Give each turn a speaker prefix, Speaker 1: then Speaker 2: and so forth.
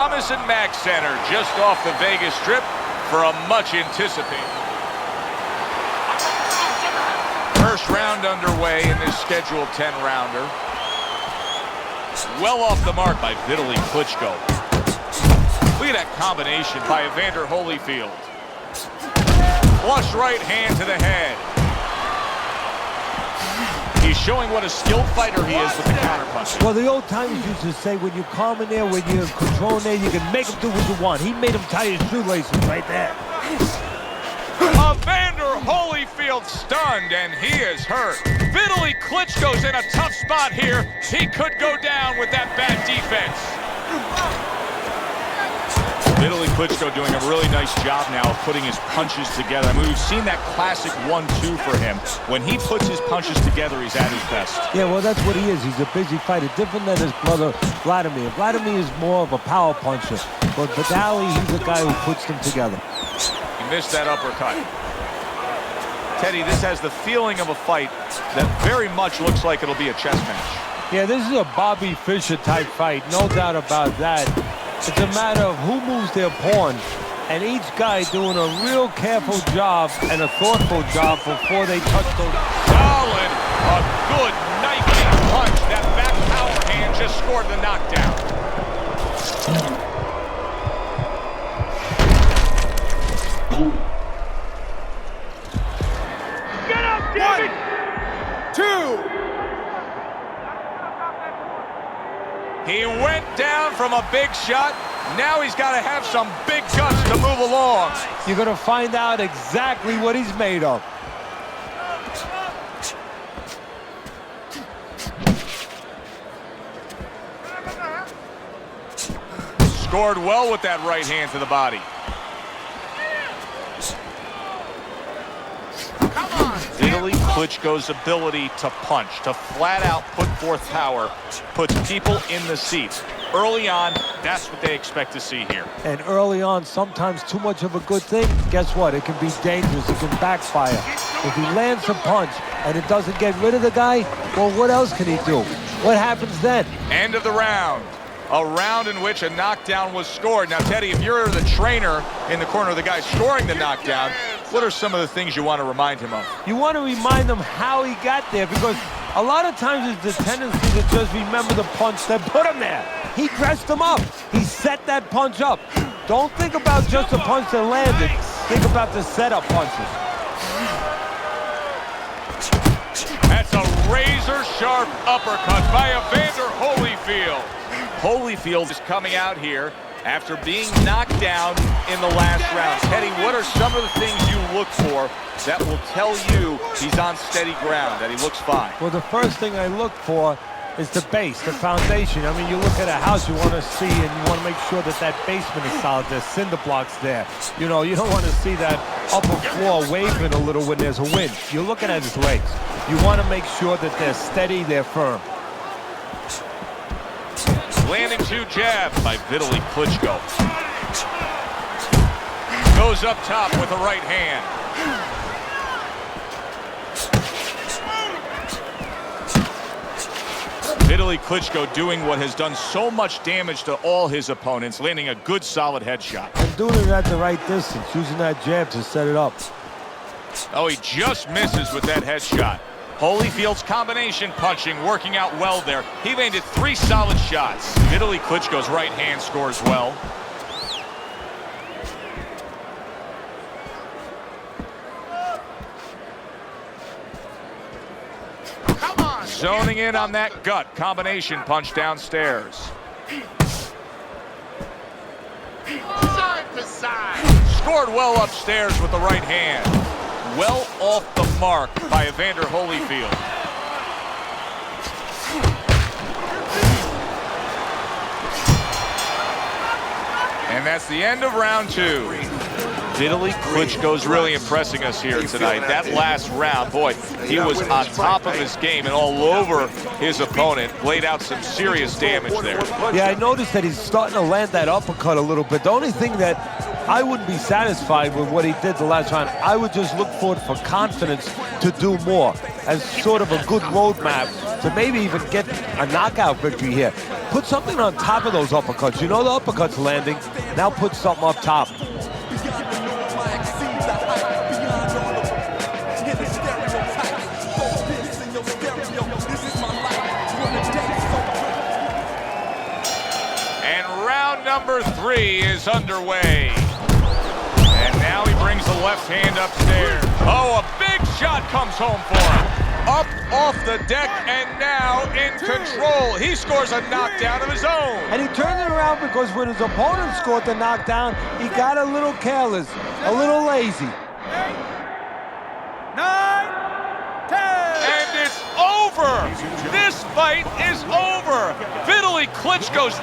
Speaker 1: Thomas and Mack Center, just off the Vegas Strip for a much anticipated first round underway in this scheduled 10-rounder. Well off the mark by Vitali Klitschko. Look at that combination by Evander Holyfield. Flush right hand to the head. He's showing what a skilled fighter he is with the counterpunch.
Speaker 2: Well, the old timers used to say when you're calm in there, when you're controlling there, you can make him do what you want. He made him tie his shoelaces right there.
Speaker 1: Evander Holyfield stunned, and he is hurt. Vitali Klitschko's in a tough spot here. He could go down with that bad defense. Vitali Klitschko doing a really nice job now of putting his punches together. I mean, we've seen that classic 1-2 for him. When he puts his punches together, he's at his best.
Speaker 2: Yeah, well, that's what he is. He's a busy fighter, different than his brother Vladimir. Vladimir is more of a power puncher, but Vitali, he's a guy who puts them together.
Speaker 1: He missed that uppercut. Teddy, this has the feeling of a fight that very much looks like it'll be a chess match.
Speaker 2: Yeah, this is a Bobby Fischer type fight, no doubt about that. It's a matter of who moves their pawn, and each guy doing a real careful job and a thoughtful job before they touch those.
Speaker 1: Solid, a good knifing punch. That back power hand just scored the knockdown.
Speaker 3: Get up, David!
Speaker 1: 1, 2. He went down from a big shot. Now he's got to have some big guts to move along.
Speaker 2: You're going to find out exactly what he's made of.
Speaker 1: Scored well with that right hand to the body. Vitali Klitschko's ability to punch, to flat out put forth power, puts people in the seats. Early on, that's what they expect to see here.
Speaker 2: And early on, sometimes too much of a good thing, guess what? It can be dangerous. It can backfire. If he lands a punch and it doesn't get rid of the guy, well, what else can he do? What happens then?
Speaker 1: End of the round. A round in which a knockdown was scored. Now, Teddy, if you're the trainer in the corner of the guy scoring the knockdown, what are some of the things you want to remind him of?
Speaker 2: You want to remind him how he got there, because a lot of times it's the tendency to just remember the punch that put him there. He dressed him up. He set that punch up. Don't think about just the punch that landed. Think about the setup punches.
Speaker 1: That's a razor-sharp uppercut by Evander Holyfield. Holyfield is coming out here after being knocked down in the last round. Teddy, what are some of the things you look for that will tell you he's on steady ground, that he looks fine?
Speaker 2: Well, the first thing I look for is the base, the foundation. I mean, you look at a house, you want to see and you want to make sure that that basement is solid. There's cinder blocks there. You know, you don't want to see that upper floor waving a little when there's a wind. You're looking at his legs. You want to make sure that they're steady, they're firm.
Speaker 1: Landing 2 jabs by Vitali Klitschko. Goes up top with the right hand. Vitali Klitschko doing what has done so much damage to all his opponents, landing a good solid headshot.
Speaker 2: And doing it at the right distance, using that jab to set it up.
Speaker 1: Oh, he just misses with that headshot. Holyfield's combination punching working out well there. He landed 3 solid shots. Vitali Klitschko's right hand scores well. Come on, zoning in on that gut combination punch downstairs. Side to side. Scored well upstairs with the right hand. Well off the mark by Evander Holyfield. And that's the end of round 2. Vitali Klitschko's really impressing us here tonight. That last round, boy, he was on top of his game and all over his opponent. Laid out some serious damage there.
Speaker 2: Yeah, I noticed that he's starting to land that uppercut a little bit. The only thing that I wouldn't be satisfied with what he did the last round. I would just look for confidence to do more as sort of a good roadmap to maybe even get a knockout victory here. Put something on top of those uppercuts. You know the uppercuts landing. Now put something up top.
Speaker 1: Number 3 is underway. And now he brings the left hand upstairs. Oh, a big shot comes home for him. Up off the deck and now in control. He scores a knockdown of his own.
Speaker 2: And he turned it around because when his opponent scored the knockdown, he got a little careless, a little lazy.
Speaker 3: 8, 9, 10.
Speaker 1: And it's over. This fight is over. Vitali Klitschko's